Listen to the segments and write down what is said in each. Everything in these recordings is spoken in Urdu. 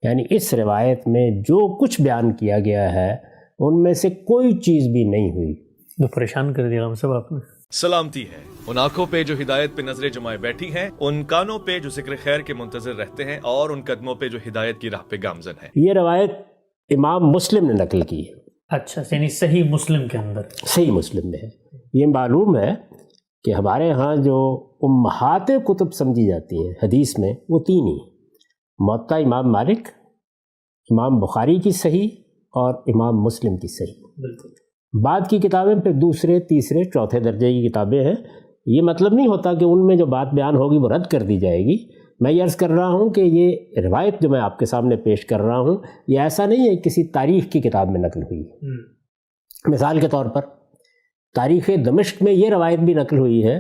یعنی اس روایت میں جو کچھ بیان کیا گیا ہے ان میں سے کوئی چیز بھی نہیں ہوئی۔ وہ پریشان کر دیا ہم سب آپ نے۔ سلامتی ہے ان آنکھوں پہ جو ہدایت پہ نظریں جمائے بیٹھی ہیں، ان کانوں پہ جو ذکر خیر کے منتظر رہتے ہیں، اور ان قدموں پہ جو ہدایت کی راہ پہ گامزن ہیں۔ یہ روایت امام مسلم نے نقل کی ہے۔ اچھا، یعنی صحیح مسلم کے اندر، صحیح مسلم میں ہے۔ یہ معلوم ہے کہ ہمارے ہاں جو امہات کتب سمجھی جاتی ہیں حدیث میں، وہ تین ہی: موطا امام مالک، امام بخاری کی صحیح، اور امام مسلم کی صحیح۔ بالکل۔ بعد کی کتابیں پھر دوسرے، تیسرے، چوتھے درجے کی کتابیں ہیں۔ یہ مطلب نہیں ہوتا کہ ان میں جو بات بیان ہوگی وہ رد کر دی جائے گی۔ میں یہ عرض کر رہا ہوں کہ یہ روایت جو میں آپ کے سامنے پیش کر رہا ہوں، یہ ایسا نہیں ہے کسی تاریخ کی کتاب میں نقل ہوئی ہے۔ مثال کے طور پر تاریخ دمشق میں یہ روایت بھی نقل ہوئی ہے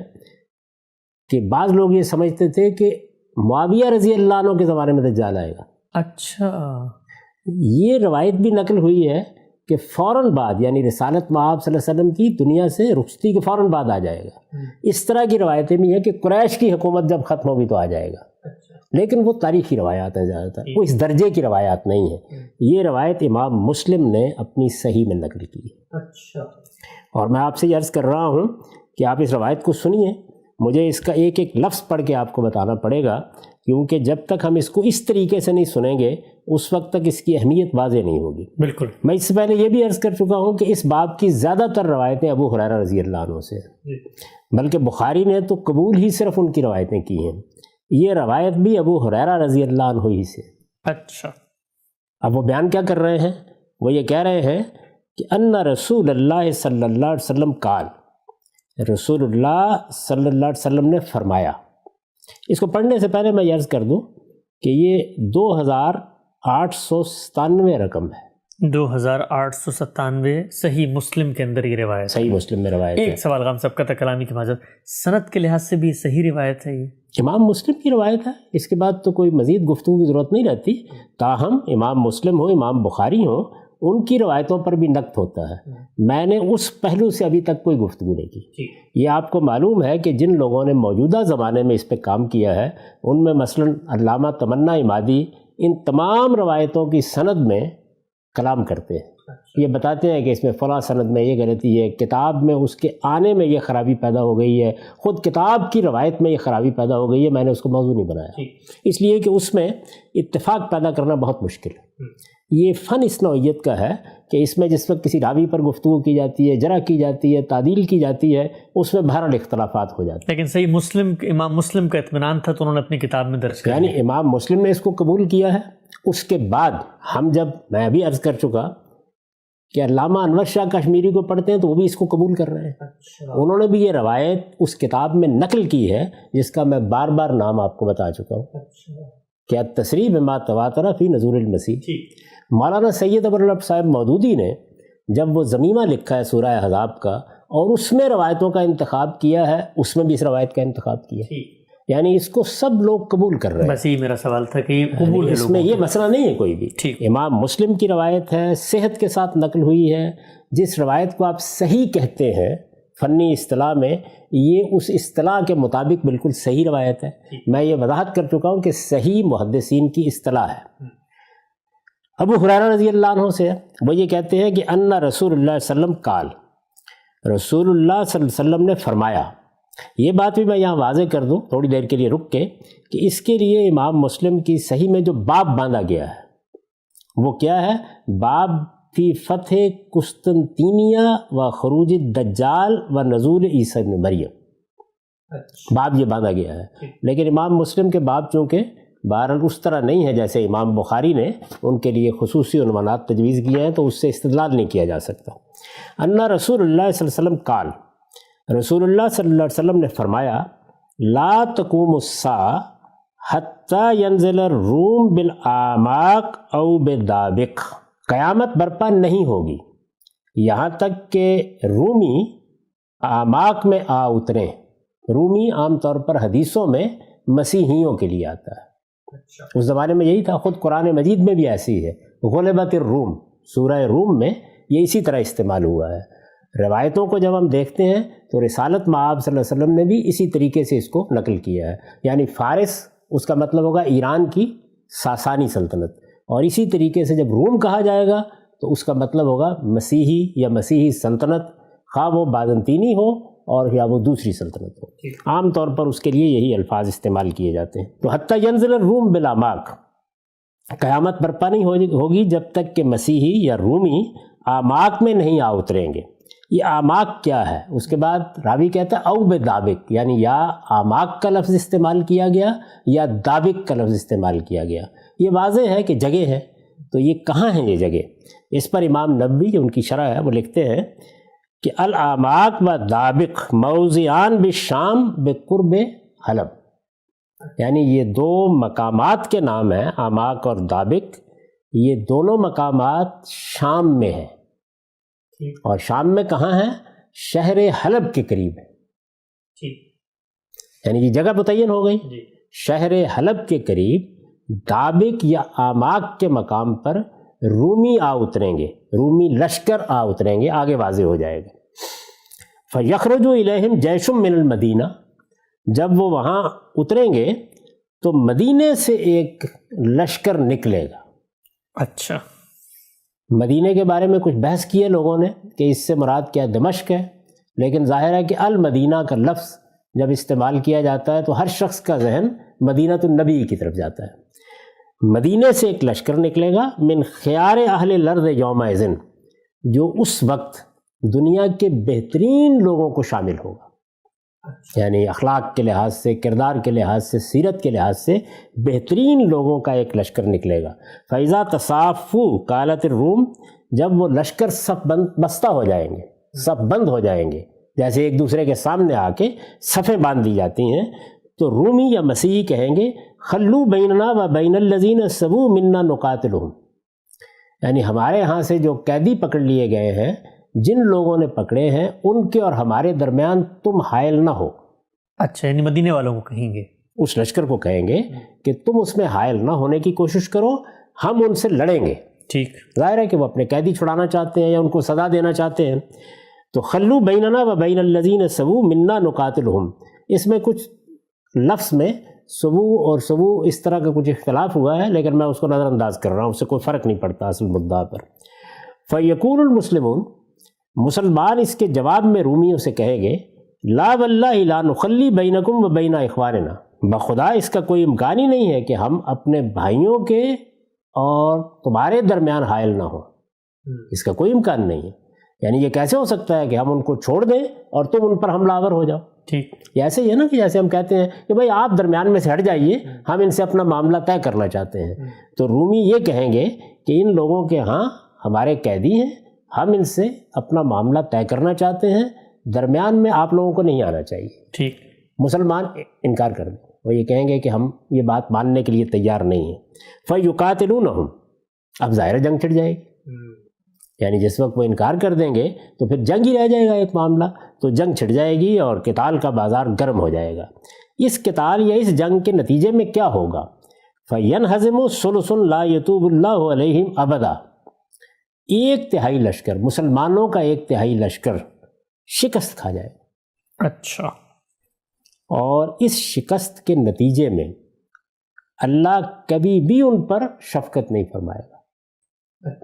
کہ بعض لوگ یہ سمجھتے تھے کہ معاویہ رضی اللہ عنہ کے زمانے میں دجال آئے گا۔ اچھا، یہ روایت بھی نقل ہوئی ہے کہ فوراً بعد، یعنی رسالت مآب صلی اللہ علیہ وسلم کی دنیا سے رخصتی کے فوراً بعد آ جائے گا۔ اس طرح کی روایتیں بھی ہیں کہ قریش کی حکومت جب ختم ہوگی تو آ جائے گا، لیکن وہ تاریخی روایات ہیں زیادہ تر، وہ اس درجے کی روایات نہیں ہیں۔ یہ روایت امام مسلم نے اپنی صحیح میں نقل کی ہے۔ اچھا، اور میں آپ سے یہ عرض کر رہا ہوں کہ آپ اس روایت کو سنیے، مجھے اس کا ایک ایک لفظ پڑھ کے آپ کو بتانا پڑے گا، کیونکہ جب تک ہم اس کو اس طریقے سے نہیں سنیں گے اس وقت تک اس کی اہمیت واضح نہیں ہوگی۔ بالکل۔ میں اس سے پہلے یہ بھی عرض کر چکا ہوں کہ اس باب کی زیادہ تر روایتیں ابو ہریرہ رضی اللہ عنہ سے ہیں، بلکہ بخاری نے تو قبول ہی صرف ان کی روایتیں کی ہیں۔ یہ روایت بھی ابو ہریرہ رضی اللہ عنہ ہی سے۔ اچھا، اب وہ بیان کیا کر رہے ہیں؟ وہ یہ کہہ رہے ہیں کہ ان رسول اللہ صلی اللہ علیہ وسلم قال، رسول اللہ صلی اللہ علیہ وسلم نے فرمایا۔ اس کو پڑھنے سے پہلے میں یہ عرض کر دوں کہ یہ 2897 رقم ہے۔ 2897 صحیح مسلم کے اندر یہ روایت، صحیح مسلم میں روایت ہے۔ ایک سوال غام صاحب کا کلامی کی معذرت، سند کے لحاظ سے بھی صحیح روایت ہے یہ؟ امام مسلم کی روایت ہے، اس کے بعد تو کوئی مزید گفتگو کی ضرورت نہیں رہتی۔ تاہم امام مسلم ہو، امام بخاری ہو، ان کی روایتوں پر بھی نقد ہوتا ہے۔ میں نے اس پہلو سے ابھی تک کوئی گفتگو نہیں کی۔ یہ آپ کو معلوم ہے کہ جن لوگوں نے موجودہ زمانے میں اس پہ کام کیا ہے، ان میں مثلاً علامہ تمنا عمادی ان تمام روایتوں کی سند میں کلام کرتے ہیں۔ یہ بتاتے ہیں کہ اس میں فلاں سند میں یہ غلطی ہے، کتاب میں اس کے آنے میں یہ خرابی پیدا ہو گئی ہے، خود کتاب کی روایت میں یہ خرابی پیدا ہو گئی ہے، میں نے اس کو موضوع نہیں بنایا، اس لیے کہ اس میں اتفاق پیدا کرنا بہت مشکل ہے۔ یہ فن اس نوعیت کا ہے کہ اس میں جس وقت کسی راوی پر گفتگو کی جاتی ہے، جرح کی جاتی ہے، تعدیل کی جاتی ہے، اس میں بہرحال اختلافات ہو جاتے ہیں۔ لیکن صحیح مسلم، امام مسلم کا اطمینان تھا تو انہوں نے اپنی کتاب میں درج کیا، یعنی امام مسلم نے اس کو قبول کیا ہے۔ اس کے بعد ہم جب، میں ابھی عرض کر چکا کہ علامہ انور شاہ کشمیری کو پڑھتے ہیں تو وہ بھی اس کو قبول کر رہے ہیں۔ انہوں نے بھی یہ روایت اس کتاب میں نقل کی ہے جس کا میں بار بار نام آپ کو بتا چکا ہوں، کہ تصریح بما تواتر فی نزول المسیح۔ مولانا سید ابو العلا صاحب مودودی نے جب وہ ضمیمہ لکھا ہے سورہ احزاب کا، اور اس میں روایتوں کا انتخاب کیا ہے، اس میں بھی اس روایت کا انتخاب کیا ہے، یعنی اس کو سب لوگ قبول کر رہے ہیں۔ بس یہ میرا سوال تھا کہ یہ قبول ہے، اس میں یہ مسئلہ نہیں ہے کوئی بھی۔ امام مسلم کی روایت ہے، صحت کے ساتھ نقل ہوئی ہے۔ جس روایت کو آپ صحیح کہتے ہیں فنی اصطلاح میں، یہ اس اصطلاح کے مطابق بالکل صحیح روایت ہے۔ میں یہ وضاحت کر چکا ہوں کہ صحیح محدثین کی اصطلاح ہے۔ ابو ہریرہ رضی اللہ عنہ سے وہ یہ کہتے ہیں کہ ان رسول اللہ صلی اللہ علیہ وسلم قال، رسول اللہ صلی اللہ علیہ وسلم نے فرمایا۔ یہ بات بھی میں یہاں واضح کر دوں تھوڑی دیر کے لیے رک کے، کہ اس کے لیے امام مسلم کی صحیح میں جو باب باندھا گیا ہے وہ کیا ہے؟ باب فی فتح قسطنطینیہ و خروج الدجال و نزول عیسیٰ ابن مریم، باب یہ باندھا گیا ہے۔ لیکن امام مسلم کے باب چونکہ بہرحال اس طرح نہیں ہے جیسے امام بخاری نے ان کے لیے خصوصی عنوانات تجویز کیے ہیں، تو اس سے استدلال نہیں کیا جا سکتا۔ ان رسول اللہ صلی اللہ علیہ وسلم قال، رسول اللہ صلی اللہ علیہ وسلم نے فرمایا، لا تقوم الساعہ حتی ینزل الروم بالاعماق او بدابق، قیامت برپا نہیں ہوگی یہاں تک کہ رومی اعماق میں آ اتریں۔ رومی عام طور پر حدیثوں میں مسیحیوں کے لیے آتا ہے، اس زمانے میں یہی تھا، خود قرآن مجید میں بھی ایسی ہے، غلبت الروم، سورہ روم میں یہ اسی طرح استعمال ہوا ہے۔ روایتوں کو جب ہم دیکھتے ہیں تو رسالت مآب صلی اللہ علیہ وسلم نے بھی اسی طریقے سے اس کو نقل کیا ہے، یعنی فارس اس کا مطلب ہوگا ایران کی ساسانی سلطنت، اور اسی طریقے سے جب روم کہا جائے گا تو اس کا مطلب ہوگا مسیحی یا مسیحی سلطنت، خواہ وہ بازنطینی ہو اور یا وہ دوسری سلطنت ہو۔ عام طور پر اس کے لیے یہی الفاظ استعمال کیے جاتے ہیں۔ تو حتیٰ ینزل الروم بالآماک، قیامت برپا نہیں ہوگی جب تک کہ مسیحی یا رومی آماک میں نہیں آ اتریں گے۔ یہ آماک کیا ہے؟ اس کے بعد راوی کہتا ہے او بدابق، یعنی یا آماک کا لفظ استعمال کیا گیا یا دابق کا لفظ استعمال کیا گیا۔ یہ واضح ہے کہ جگہ ہے، تو یہ کہاں ہیں یہ جگہ؟ اس پر امام نووی جو ان کی شرح ہے وہ لکھتے ہیں کہ الآماک و دابق موضعان بالشام بقرب حلب، یعنی یہ دو مقامات کے نام ہیں، آماک اور دابق، یہ دونوں مقامات شام میں ہیں، اور شام میں کہاں ہیں؟ شہر حلب کے قریب ہے، یعنی یہ جگہ متعین ہو گئی۔ شہر حلب کے قریب دابق یا آماک کے مقام پر رومی آ اتریں گے، رومی لشکر آ اتریں گے، آگے واضح ہو جائے گا۔ فَيَخْرُجُ إِلَيْهِمْ جَيْشٌ مِّنَ الْمَدِينَةِ، جب وہ وہاں اتریں گے تو مدینے سے ایک لشکر نکلے گا۔ اچھا، مدینے کے بارے میں کچھ بحث کی ہے لوگوں نے کہ اس سے مراد کیا دمشق ہے، لیکن ظاہر ہے کہ المدینہ کا لفظ جب استعمال کیا جاتا ہے تو ہر شخص کا ذہن مدینۃ النبی کی طرف جاتا ہے۔ مدینے سے ایک لشکر نکلے گا من خیار اہل الارض یومئذ، جو اس وقت دنیا کے بہترین لوگوں کو شامل ہوگا، یعنی اخلاق کے لحاظ سے، کردار کے لحاظ سے، سیرت کے لحاظ سے بہترین لوگوں کا ایک لشکر نکلے گا۔ فَإِذَا تَصَافُوا قَالَتِ الروم، جب وہ لشکر صف بستہ ہو جائیں گے، صف بند ہو جائیں گے، جیسے ایک دوسرے کے سامنے آ کے صفیں باندھ دی جاتی ہیں، تو رومی یا مسیحی کہیں گے خلو بیننا و بین الذین سبو منا نقاتلہم، یعنی ہمارے ہاں سے جو قیدی پکڑ لیے گئے ہیں، جن لوگوں نے پکڑے ہیں ان کے اور ہمارے درمیان تم حائل نہ ہو۔ اچھا، یعنی مدینے والوں کو کہیں گے، اس لشکر کو کہیں گے کہ تم اس میں حائل نہ ہونے کی کوشش کرو، ہم ان سے لڑیں گے۔ ٹھیک، ظاہر ہے کہ وہ اپنے قیدی چھڑانا چاہتے ہیں یا ان کو سزا دینا چاہتے ہیں۔ تو خلو بیننا و بین الذین سبو منا نقاتلہم، اس میں کچھ لفظ میں سبو اور سبو اس طرح کا کچھ اختلاف ہوا ہے، لیکن میں اس کو نظر انداز کر رہا ہوں، اس سے کوئی فرق نہیں پڑتا اصل مدعا پر۔ فیقول المسلمون، مسلمان اس کے جواب میں رومیوں سے کہیں گے لا واللہ لا نخلی بینکم و بین اخواننا، بخدا اس کا کوئی امکان ہی نہیں ہے کہ ہم اپنے بھائیوں کے اور تمہارے درمیان حائل نہ ہوں، اس کا کوئی امکان نہیں ہے۔ یعنی یہ کیسے ہو سکتا ہے کہ ہم ان کو چھوڑ دیں اور تم ان پر حملہ آور ہو جاؤ؟ ٹھیک، یہ ایسے ہی ہے نا کہ جیسے ہم کہتے ہیں کہ بھائی آپ درمیان میں سے ہٹ جائیے، ہم ان سے اپنا معاملہ طے کرنا چاہتے ہیں۔ تو رومی یہ کہیں گے کہ ان لوگوں کے ہاں ہمارے قیدی ہیں، ہم ان سے اپنا معاملہ طے کرنا چاہتے ہیں، درمیان میں آپ لوگوں کو نہیں آنا چاہیے۔ ٹھیک، مسلمان انکار کر دیں، وہ یہ کہیں گے کہ ہم یہ بات ماننے کے لیے تیار نہیں ہیں۔ فَيُقَاتِلُونَهُمْ، اب ظاہر جنگ چھڑ جائے گی، یعنی جس وقت وہ انکار کر دیں گے تو پھر جنگ ہی رہ جائے گا ایک معاملہ، تو جنگ چھڑ جائے گی اور قتال کا بازار گرم ہو جائے گا۔ اس قتال یا اس جنگ کے نتیجے میں کیا ہوگا؟ فَيَنْهَزِمُ ثُلُثٌ لَا يَتُوبُ اللَّهُ عَلَيْهِمْ أَبَدًا، ایک تہائی لشکر، مسلمانوں کا ایک تہائی لشکر شکست کھا جائے گا۔ اچھا، اور اس شکست کے نتیجے میں اللہ کبھی بھی ان پر شفقت نہیں فرمائے گا،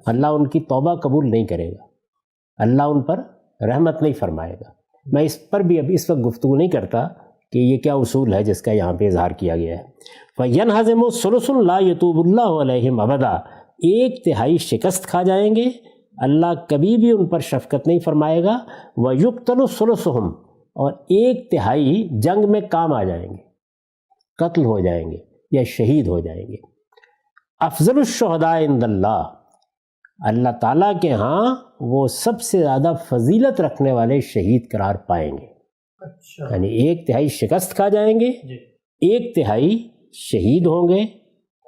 اللہ ان کی توبہ قبول نہیں کرے گا، اللہ ان پر رحمت نہیں فرمائے گا۔ میں اس پر بھی اب اس وقت گفتگو نہیں کرتا کہ یہ کیا اصول ہے جس کا یہاں پہ اظہار کیا گیا ہے۔ فَيَنْهَزِمُ ثُلُثٌ لَا يَتُوبُ اللَّهُ عَلَيْهِمْ أَبَدًا، ایک تہائی شکست کھا جائیں گے، اللہ کبھی بھی ان پر شفقت نہیں فرمائے گا۔ وَيُقْتَلُ ثُلُثُهُمْ، اور ایک تہائی جنگ میں کام آ جائیں گے، قتل ہو جائیں گے یا شہید ہو جائیں گے۔ افضل الشہداء عند اللہ، اللہ تعالیٰ کے ہاں وہ سب سے زیادہ فضیلت رکھنے والے شہید قرار پائیں گے۔ اچھا، یعنی ایک تہائی شکست کھا جائیں گے، ایک تہائی شہید ہوں گے،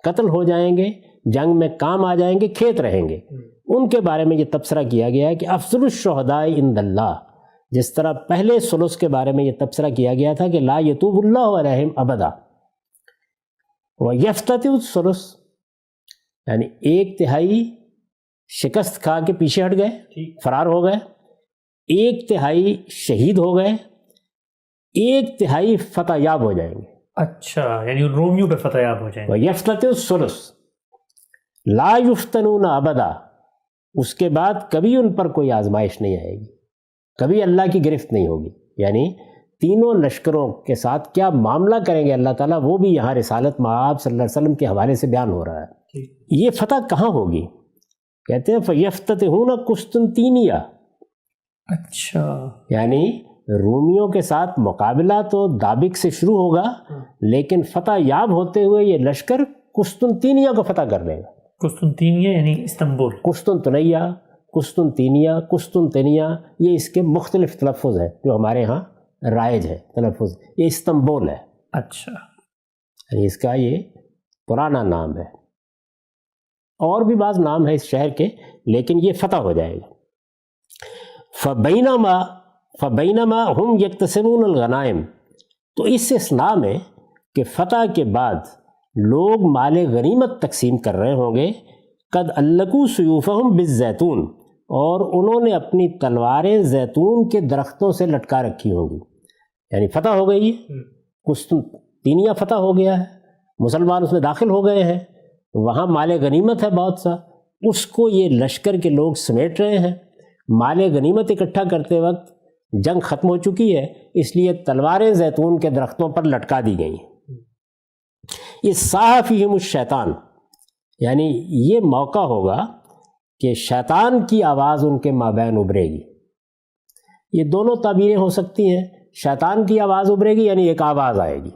قتل ہو جائیں گے، جنگ میں کام آ جائیں گے، کھیت رہیں گے۔ ان کے بارے میں یہ تبصرہ کیا گیا ہے کہ افضل الشہداء عند اللہ، جس طرح پہلے ثلث کے بارے میں یہ تبصرہ کیا گیا تھا کہ لا یتوب اللہ علیہم ابدا، ویفتتح الثلث، یعنی ایک تہائی شکست کھا کے پیچھے ہٹ گئے، فرار ہو گئے، ایک تہائی شہید ہو گئے، ایک تہائی فتح یاب ہو جائیں گے۔ اچھا، یعنی رومیوں پہ فتح یاب ہو جائیں گے۔ ویفتتح الثلث، لا یفتنون ابدا، اس کے بعد کبھی ان پر کوئی آزمائش نہیں آئے گی، کبھی اللہ کی گرفت نہیں ہوگی۔ یعنی تینوں لشکروں کے ساتھ کیا معاملہ کریں گے اللہ تعالیٰ، وہ بھی یہاں رسالت مآب صلی اللہ علیہ وسلم کے حوالے سے بیان ہو رہا ہے۔ یہ فتح کہاں ہوگی؟ کہتے ہیں فَيَفْتَتِحُونَ قسطنطینیہ، اچھا، یعنی رومیوں کے ساتھ مقابلہ تو دابق سے شروع ہوگا، لیکن فتح یاب ہوتے ہوئے یہ لشکر قسطنطینیہ کو فتح کر لے گا۔ قسطنطینیہ یعنی استنبول۔ قسطنطنیہ، قسطنطینیہ، یہ اس کے مختلف تلفظ ہیں جو ہمارے ہاں رائج ہے تلفظ۔ یہ استنبول ہے، اچھا، یعنی اس کا یہ پرانا نام ہے، اور بھی بعض نام ہے اس شہر کے، لیکن یہ فتح ہو جائے گا۔ فبینما ہم یکتسبون الغنائم، تو اس اثناء میں کہ فتح کے بعد لوگ مال غنیمت تقسیم کر رہے ہوں گے، قد علقوا سیوفہم بالزیتون، اور انہوں نے اپنی تلواریں زیتون کے درختوں سے لٹکا رکھی ہوں گی۔ یعنی فتح ہو گئی ہے، قسطنطینیہ فتح ہو گیا ہے، مسلمان اس میں داخل ہو گئے ہیں، وہاں مال غنیمت ہے بہت سا، اس کو یہ لشکر کے لوگ سمیٹ رہے ہیں۔ مال غنیمت اکٹھا کرتے وقت جنگ ختم ہو چکی ہے، اس لیے تلواریں زیتون کے درختوں پر لٹکا دی گئی ہیں۔ اس صاح فیہم الشیطان، یعنی یہ موقع ہوگا کہ شیطان کی آواز ان کے مابین ابھرے گی۔ یہ دونوں تعبیریں ہو سکتی ہیں، شیطان کی آواز ابھرے گی یعنی ایک آواز آئے گی،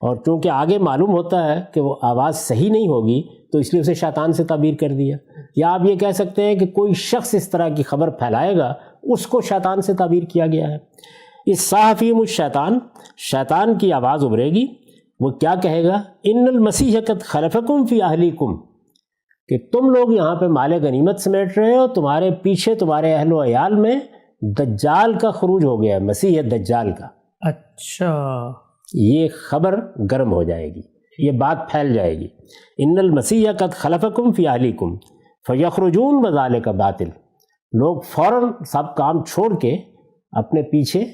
اور چونکہ آگے معلوم ہوتا ہے کہ وہ آواز صحیح نہیں ہوگی تو اس لیے اسے شیطان سے تعبیر کر دیا، یا آپ یہ کہہ سکتے ہیں کہ کوئی شخص اس طرح کی خبر پھیلائے گا، اس کو شیطان سے تعبیر کیا گیا ہے۔ اس صاح فیہم الشیطان، شیطان کی آواز ابھرے گی، وہ کیا کہے گا؟ ان المسیح قد خلفکم فی اہلیکم، کہ تم لوگ یہاں پہ مال غنیمت سمیٹ رہے ہو، تمہارے پیچھے تمہارے اہل و عیال میں دجال کا خروج ہو گیا ہے، مسیح دجال کا۔ اچھا، یہ خبر گرم ہو جائے گی، یہ بات پھیل جائے گی۔ ان المسیح قد خلفکم فی اہلیکم فیخرجون وذالک باطل، لوگ فوراً سب کام چھوڑ کے اپنے پیچھے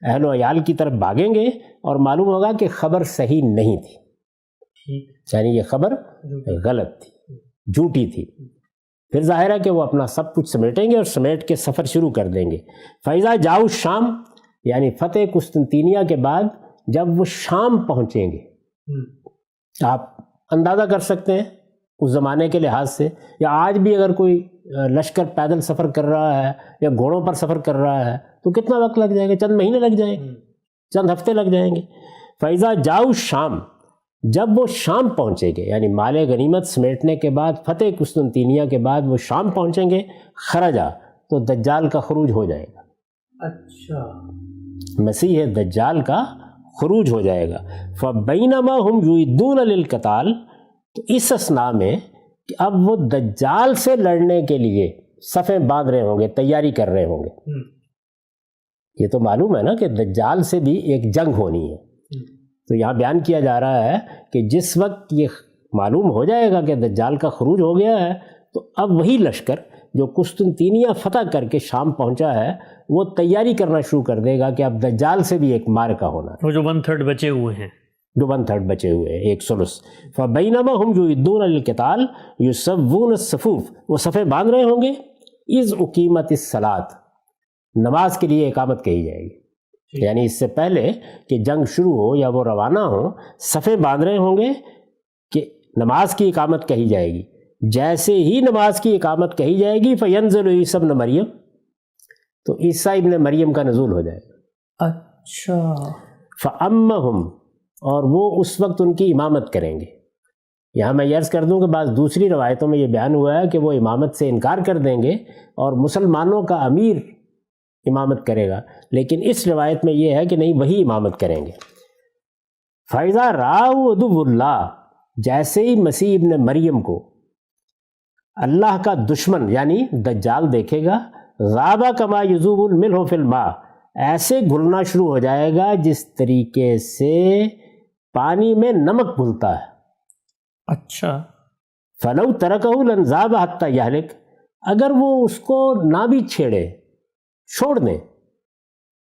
اہل و عیال کی طرف بھاگیں گے، اور معلوم ہوگا کہ خبر صحیح نہیں تھی، یعنی یہ خبر غلط تھی، جھوٹی تھی۔ پھر ظاہر ہے کہ وہ اپنا سب کچھ سمیٹیں گے اور سمیٹ کے سفر شروع کر دیں گے۔ فَإِذَا جَاءُوا الشام، یعنی فتح قسطنطینیہ کے بعد جب وہ شام پہنچیں گے، آپ اندازہ کر سکتے ہیں اس زمانے کے لحاظ سے، یا آج بھی اگر کوئی لشکر پیدل سفر کر رہا ہے یا گھوڑوں پر سفر کر رہا ہے تو کتنا وقت لگ جائے گا؟ چند مہینے لگ جائیں گے، چند ہفتے لگ جائیں گے۔ فَإِذَا جَاءُوا الشام، جب وہ شام پہنچیں گے، یعنی مال غنیمت سمیٹنے کے بعد فتح قسطنطینیہ کے بعد وہ شام پہنچیں گے، خرجا، تو دجال کا خروج ہو جائے گا۔ اچھا، مسیح دجال کا خروج ہو جائے گا۔ فَبَيْنَمَا هُمْ يُعِدُّونَ لِلْقِتَالِ، تو اس اثناء میں کہ اب وہ دجال سے لڑنے کے لیے صفیں باندھ رہے ہوں گے، تیاری کر رہے ہوں گے۔ یہ تو معلوم ہے نا کہ دجال سے بھی ایک جنگ ہونی ہے، تو یہاں بیان کیا جا رہا ہے کہ جس وقت یہ معلوم ہو جائے گا کہ دجال کا خروج ہو گیا ہے، تو اب وہی لشکر جو قسطنطینیہ فتح کر کے شام پہنچا ہے وہ تیاری کرنا شروع کر دے گا کہ اب دجال سے بھی ایک معرکہ ہونا ہے، وہ جو 1/3 بچے ہوئے ہیں، جو 1/3 بچے ہوئے ہیں، 1/3۔ فَبَيْنَمَا هُمْ يُعِدُّونَ لِلْقِتَالِ يُسَوُّونَ الصُّفُوفَ، وہ صفیں باندھ رہے ہوں گے، اِذْ اُقِیمَتِ الصَّلَاۃ، نماز کے لیے اقامت کہی جائے گی، یعنی اس سے پہلے کہ جنگ شروع ہو یا وہ روانہ ہو، صفیں باندھ رہے ہوں گے کہ نماز کی اقامت کہی جائے گی۔ جیسے ہی نماز کی اقامت کہی جائے گی فَيَنزِلُ عِیسیٰ ابْنُ مریم، تو عیسیٰ ابن مریم کا نزول ہو جائے گا۔ اچھا، فَأَمَّهُمْ، اور وہ اس وقت ان کی امامت کریں گے۔ یہاں میں یہ عرض کر دوں کہ بعض دوسری روایتوں میں یہ بیان ہوا ہے کہ وہ امامت سے انکار کر دیں گے اور مسلمانوں کا امیر امامت کرے گا، لیکن اس روایت میں یہ ہے کہ نہیں، وہی امامت کریں گے۔ فَإِذَا رَأَوْا عَدُوَّ اللَّهِ، جیسے ہی مسیح ابن مریم کو اللہ کا دشمن یعنی دجال دیکھے گا، ذَابَ كَمَا يَذُوبُ الْمِلْحُ فِي الْمَاءِ، ایسے گھلنا شروع ہو جائے گا جس طریقے سے پانی میں نمک گھلتا ہے۔ اچھا، فَلَوْ تَرَكَهُ لَنْذَابَ حَتَّى يَهْلِكَ، اگر وہ اس کو نہ بھی چھیڑے، چھوڑ دیں،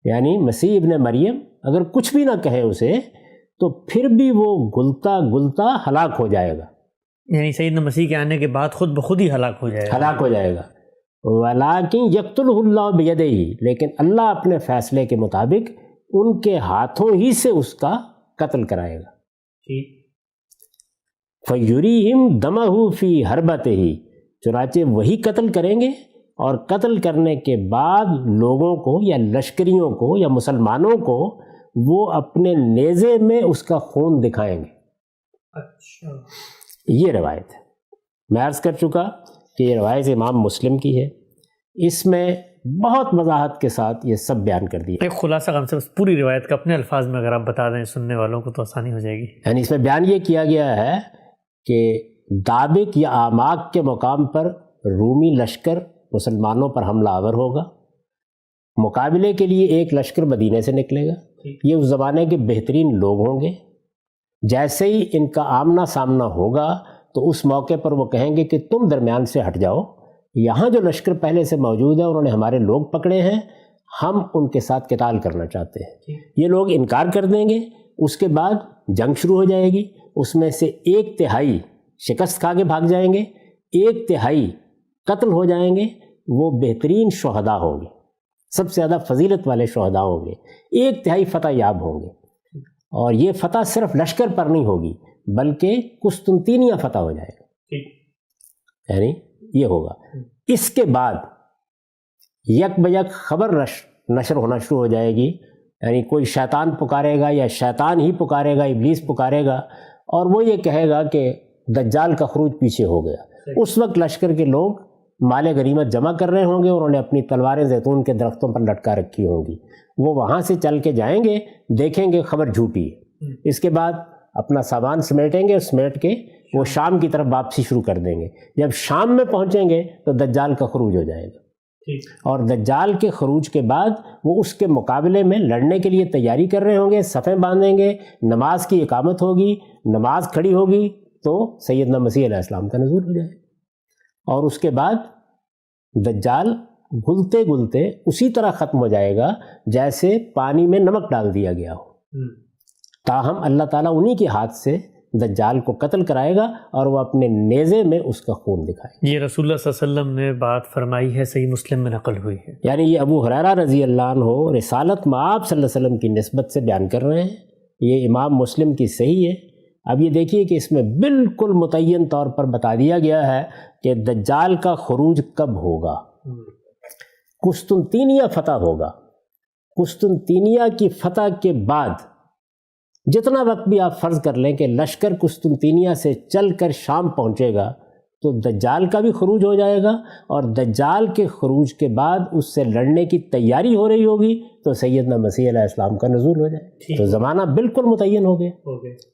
یعنی مسیح ابن مریم اگر کچھ بھی نہ کہے اسے، تو پھر بھی وہ گلتا گلتا ہلاک ہو جائے گا، یعنی سیدنا مسیح کے آنے کے بعد خود بخود ہی ہلاک ہو جائے گا. ہلاک ہو جائے گا. ولیکن یقتلہ اللہ بیدہ، لیکن اللہ اپنے فیصلے کے مطابق ان کے ہاتھوں ہی سے اس کا قتل کرائے گا. فَيُرِيهِمْ دَمَهُ فِي حَرْبَتِهِ، چنانچہ وہی قتل کریں گے، اور قتل کرنے کے بعد لوگوں کو یا لشکریوں کو یا مسلمانوں کو وہ اپنے نیزے میں اس کا خون دکھائیں گے. اچھا، یہ روایت ہے. میں عرض کر چکا کہ یہ روایت امام مسلم کی ہے. اس میں بہت وضاحت کے ساتھ یہ سب بیان کر دیا. ایک خلاصہ ہم سے بس پوری روایت کا اپنے الفاظ میں اگر آپ بتا دیں سننے والوں کو تو آسانی ہو جائے گی. یعنی اس میں بیان یہ کیا گیا ہے کہ دابق یا آماک کے مقام پر رومی لشکر مسلمانوں پر حملہ آور ہوگا. مقابلے کے لیے ایک لشکر مدینے سے نکلے گا. یہ اس زمانے کے بہترین لوگ ہوں گے. جیسے ہی ان کا آمنا سامنا ہوگا تو اس موقع پر وہ کہیں گے کہ تم درمیان سے ہٹ جاؤ، یہاں جو لشکر پہلے سے موجود ہے انہوں نے ہمارے لوگ پکڑے ہیں، ہم ان کے ساتھ قتال کرنا چاہتے ہیں. یہ لوگ انکار کر دیں گے. اس کے بعد جنگ شروع ہو جائے گی. اس میں سے 1/3 شکست کھا کے بھاگ جائیں گے، 1/3 قتل ہو جائیں گے. وہ بہترین شہداء ہوں گے، سب سے زیادہ فضیلت والے شہداء ہوں گے. 1/3 فتح یاب ہوں گے. اور یہ فتح صرف لشکر پر نہیں ہوگی بلکہ قسطنطینیہ فتح ہو جائے گا. یعنی یہ ہوگا. اس کے بعد یک بیک خبر نشر ہونا شروع ہو جائے گی. یعنی کوئی شیطان پکارے گا یا شیطان ہی پکارے گا، ابلیس پکارے گا، اور وہ یہ کہے گا کہ دجال کا خروج پیچھے ہو گیا. اس وقت لشکر کے لوگ مال غنیمت جمع کر رہے ہوں گے، انہوں نے اپنی تلواریں زیتون کے درختوں پر لٹکا رکھی ہوں گی. وہ وہاں سے چل کے جائیں گے، دیکھیں گے خبر جھوٹی ہے. اس کے بعد اپنا سامان سمیٹیں گے، سمیٹ کے وہ شام کی طرف واپسی شروع کر دیں گے. جب شام میں پہنچیں گے تو دجال کا خروج ہو جائے گا. اور دجال کے خروج کے بعد وہ اس کے مقابلے میں لڑنے کے لیے تیاری کر رہے ہوں گے، صفیں باندھیں گے، نماز کی اقامت ہوگی، نماز کھڑی ہوگی تو سیدنا مسیح علیہ السلام کا نزول ہو جائے. اور اس کے بعد دجال گھلتے گھلتے اسی طرح ختم ہو جائے گا جیسے پانی میں نمک ڈال دیا گیا ہو. تاہم اللہ تعالیٰ انہی کے ہاتھ سے دجال کو قتل کرائے گا اور وہ اپنے نیزے میں اس کا خون دکھائے گا. یہ رسول اللہ صلی اللہ علیہ وسلم نے بات فرمائی ہے، صحیح مسلم میں نقل ہوئی ہے. یعنی یہ ابو ہریرہ رضی اللہ عنہ رسالت مآب صلی اللہ علیہ وسلم کی نسبت سے بیان کر رہے ہیں. یہ امام مسلم کی صحیح ہے. اب یہ دیکھیے کہ اس میں بالکل متعین طور پر بتا دیا گیا ہے کہ دجال کا خروج کب ہوگا. قسطنطینیہ فتح ہوگا. قسطنطینیہ کی فتح کے بعد جتنا وقت بھی آپ فرض کر لیں کہ لشکر قسطنطینیہ سے چل کر شام پہنچے گا تو دجال کا بھی خروج ہو جائے گا، اور دجال کے خروج کے بعد اس سے لڑنے کی تیاری ہو رہی ہوگی تو سیدنا مسیح علیہ السلام کا نزول ہو جائے. تو زمانہ بالکل متعین ہو گیا.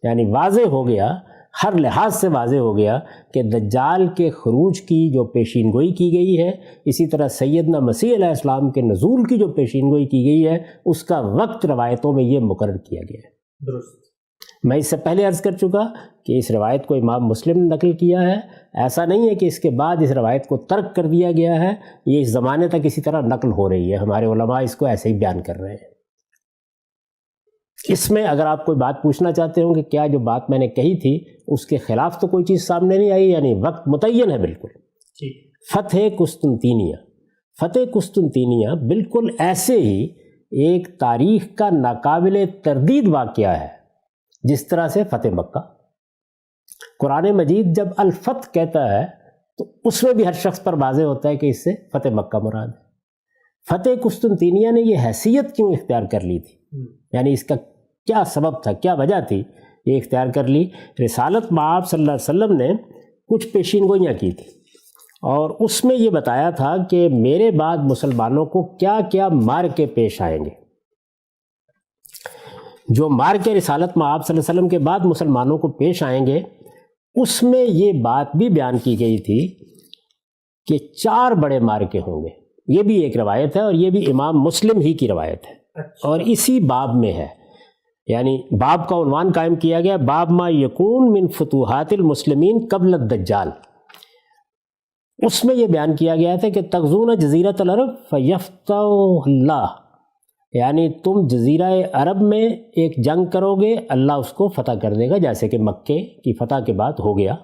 یعنی واضح ہو گیا، ہر لحاظ سے واضح ہو گیا کہ دجال کے خروج کی جو پیشین گوئی کی گئی ہے، اسی طرح سیدنا مسیح علیہ السلام کے نزول کی جو پیشین گوئی کی گئی ہے، اس کا وقت روایتوں میں یہ مقرر کیا گیا ہے. میں اس سے پہلے عرض کر چکا کہ اس روایت کو امام مسلم نے نقل کیا ہے. ایسا نہیں ہے کہ اس کے بعد اس روایت کو ترک کر دیا گیا ہے. یہ اس زمانے تک اسی طرح نقل ہو رہی ہے. ہمارے علماء اس کو ایسے ہی بیان کر رہے ہیں. اس میں اگر آپ کوئی بات پوچھنا چاہتے ہوں کہ کیا جو بات میں نے کہی تھی اس کے خلاف تو کوئی چیز سامنے نہیں آئی، یعنی وقت متعین ہے بالکل. فتح قسطنطینیہ، فتح قسطنطینیہ بالکل ایسے ہی ایک تاریخ کا ناقابل تردید واقعہ ہے جس طرح سے فتح مکہ. قرآن مجید جب الفتح کہتا ہے تو اس میں بھی ہر شخص پر واضح ہوتا ہے کہ اس سے فتح مکہ مراد ہے. فتح قسطنطینیہ نے یہ حیثیت کیوں اختیار کر لی تھی، یعنی اس کا کیا سبب تھا، کیا وجہ تھی یہ اختیار کر لی؟ رسالت مآب صلی اللہ علیہ وسلم نے کچھ پیشین گوئیاں کی تھی اور اس میں یہ بتایا تھا کہ میرے بعد مسلمانوں کو کیا کیا مارکے پیش آئیں گے. جو مارکے رسالت مآب صلی اللہ علیہ وسلم کے بعد مسلمانوں کو پیش آئیں گے، اس میں یہ بات بھی بیان کی گئی تھی کہ 4 بڑے مارکے ہوں گے. یہ بھی ایک روایت ہے اور یہ بھی امام مسلم ہی کی روایت ہے اور اسی باب میں ہے. یعنی باب کا عنوان قائم کیا گیا باب ما یکون من فتوحات المسلمین قبل الدجال. اس میں یہ بیان کیا گیا تھا کہ تغزون جزیرۃ العرب فیفتح اللہ، یعنی تم جزیرہ عرب میں ایک جنگ کرو گے، اللہ اس کو فتح کر دے گا، جیسے کہ مکے کی فتح کے بعد ہو گیا.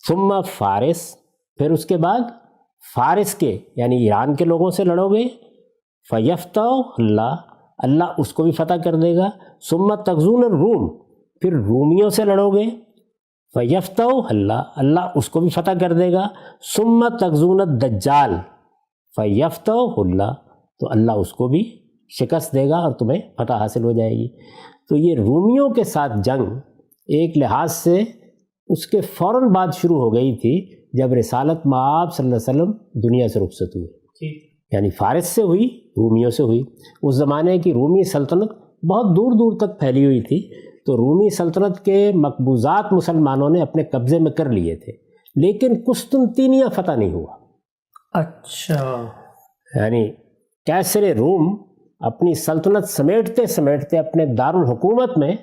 ثم فارس، پھر اس کے بعد فارس کے یعنی ایران کے لوگوں سے لڑو گے، فیفتح اللہ اس کو بھی فتح کر دے گا، ثم تغزون الروم، پھر رومیوں سے لڑو گے، فیفتح اللہ اس کو بھی فتح کر دے گا، ثم تغزون الدجال، فیفتح تو اللہ اس کو بھی شکست دے گا اور تمہیں فتح حاصل ہو جائے گی۔ تو یہ رومیوں کے ساتھ جنگ ایک لحاظ سے اس کے فوراً بعد شروع ہو گئی تھی جب رسالت مآب صلی اللہ علیہ وسلم دنیا سے رخصت ہوئے، یعنی فارس سے ہوئی، رومیوں سے ہوئی۔ اس زمانے کی رومی سلطنت بہت دور دور تک پھیلی ہوئی تھی، تو رومی سلطنت کے مقبوضات مسلمانوں نے اپنے قبضے میں کر لیے تھے، لیکن قسطنطینیہ فتح نہیں ہوا۔ اچھا، یعنی کیسر روم اپنی سلطنت سمیٹتے سمیٹتے اپنے دارالحکومت میں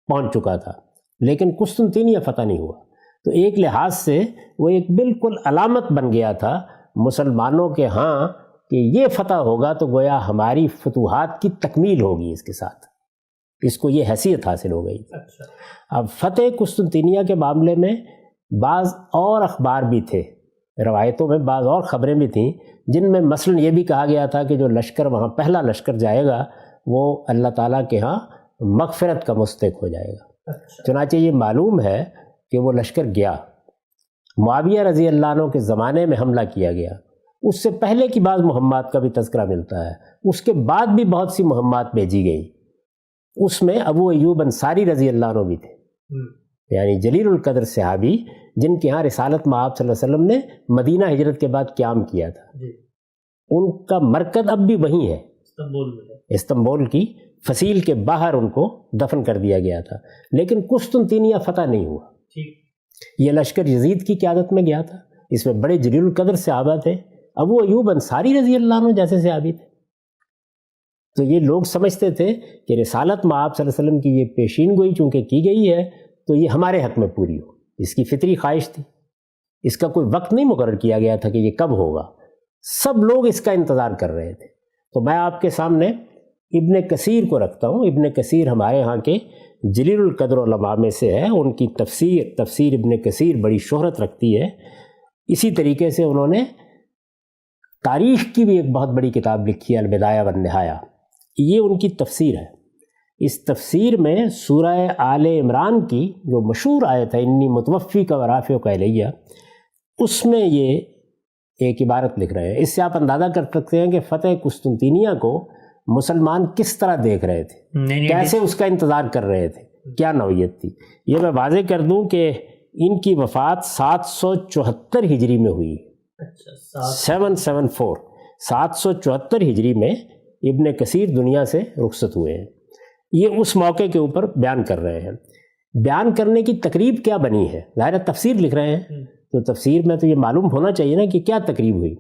پہنچ چکا تھا، لیکن قسطنطینیہ فتح نہیں ہوا۔ تو ایک لحاظ سے وہ ایک بالکل علامت بن گیا تھا مسلمانوں کے ہاں کہ یہ فتح ہوگا تو گویا ہماری فتوحات کی تکمیل ہوگی، اس کے ساتھ اس کو یہ حیثیت حاصل ہو گئی۔ اب فتح قسطنطینیہ کے معاملے میں بعض اور اخبار بھی تھے، روایتوں میں بعض اور خبریں بھی تھیں جن میں مثلاً یہ بھی کہا گیا تھا کہ جو لشکر وہاں پہلا لشکر جائے گا وہ اللہ تعالیٰ کے ہاں مغفرت کا مستحق ہو جائے گا۔ چنانچہ یہ معلوم ہے کہ وہ لشکر گیا، معاویہ رضی اللہ عنہ کے زمانے میں حملہ کیا گیا، اس سے پہلے کی بعض مہمات کا بھی تذکرہ ملتا ہے، اس کے بعد بھی بہت سی مہمات بھیجی گئیں، اس میں ابو ایوب انصاری رضی اللہ عنہ بھی تھے، یعنی جلیل القدر صحابی جن کے ہاں رسالت مآب صلی اللہ علیہ وسلم نے مدینہ ہجرت کے بعد قیام کیا تھا، ان کا مرکز اب بھی وہیں ہے، استنبول کی فصیل کے باہر ان کو دفن کر دیا گیا تھا، لیکن قسطنطینیہ فتح نہیں ہوا۔ یہ لشکر یزید کی قیادت میں گیا تھا، اس میں بڑے جلیل القدر صحابہ تھے، ابو ایوب انصاری رضی اللہ عنہ جیسے صحابی تھے۔ تو یہ لوگ سمجھتے تھے کہ رسالت مآب صلی اللہ علیہ وسلم کی یہ پیشین گوئی چونکہ کی گئی ہے تو یہ ہمارے حق میں پوری ہو، اس کی فطری خواہش تھی، اس کا کوئی وقت نہیں مقرر کیا گیا تھا کہ یہ کب ہوگا، سب لوگ اس کا انتظار کر رہے تھے۔ تو میں آپ کے سامنے ابن کثیر کو رکھتا ہوں، ابن کثیر ہمارے ہاں کے جلیل القدر علماء میں سے ہے، ان کی تفسیر ابن کثیر بڑی شہرت رکھتی ہے۔ اسی طریقے سے انہوں نے تاریخ کی بھی ایک بہت بڑی کتاب لکھی ہے، البدایہ والنہایہ، یہ ان کی تفسیر ہے۔ اس تفسیر میں سورہ آل عمران کی جو مشہور آیت ہے انی متوفی کا ورافعک الیہ، اس میں یہ ایک عبارت لکھ رہے ہیں۔ اس سے آپ اندازہ کر سکتے ہیں کہ فتح قسطنطینیہ کو مسلمان کس طرح دیکھ رہے تھے، کیسے اس کا انتظار کر رہے تھے، کیا نوعیت تھی۔ یہ میں واضح کر دوں کہ ان کی وفات 774 ہجری میں ہوئی، 774 ہجری میں ابن کثیر دنیا سے رخصت ہوئے ہیں۔ یہ اس موقع کے اوپر بیان کر رہے ہیں۔ بیان کرنے کی تقریب کیا بنی ہے، ظاہر تفسیر لکھ رہے ہیں تو تفسیر میں تو یہ معلوم ہونا چاہیے نا کہ کیا تقریب ہوئی۔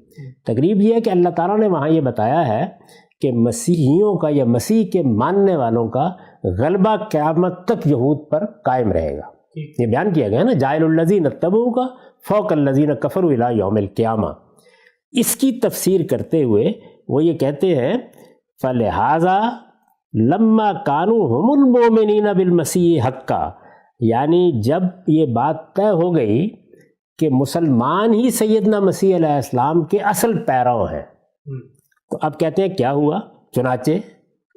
تقریب یہ ہے کہ اللہ تعالیٰ نے وہاں یہ بتایا ہے کہ مسیحیوں کا یا مسیح کے ماننے والوں کا غلبہ قیامت تک یہود پر قائم رہے گا۔ یہ بیان کیا گیا نا، جائل الذین اتبعوک فوق الذین کفروا الی یوم القیامہ۔ اس کی تفسیر کرتے ہوئے وہ یہ کہتے ہیں فلہذا لما کانوا ہم المؤمنین بالمسیح حقا، یعنی جب یہ بات طے ہو گئی کہ مسلمان ہی سیدنا مسیح علیہ السلام کے اصل پیرو ہیں، تو اب کہتے ہیں کیا ہوا، چنانچہ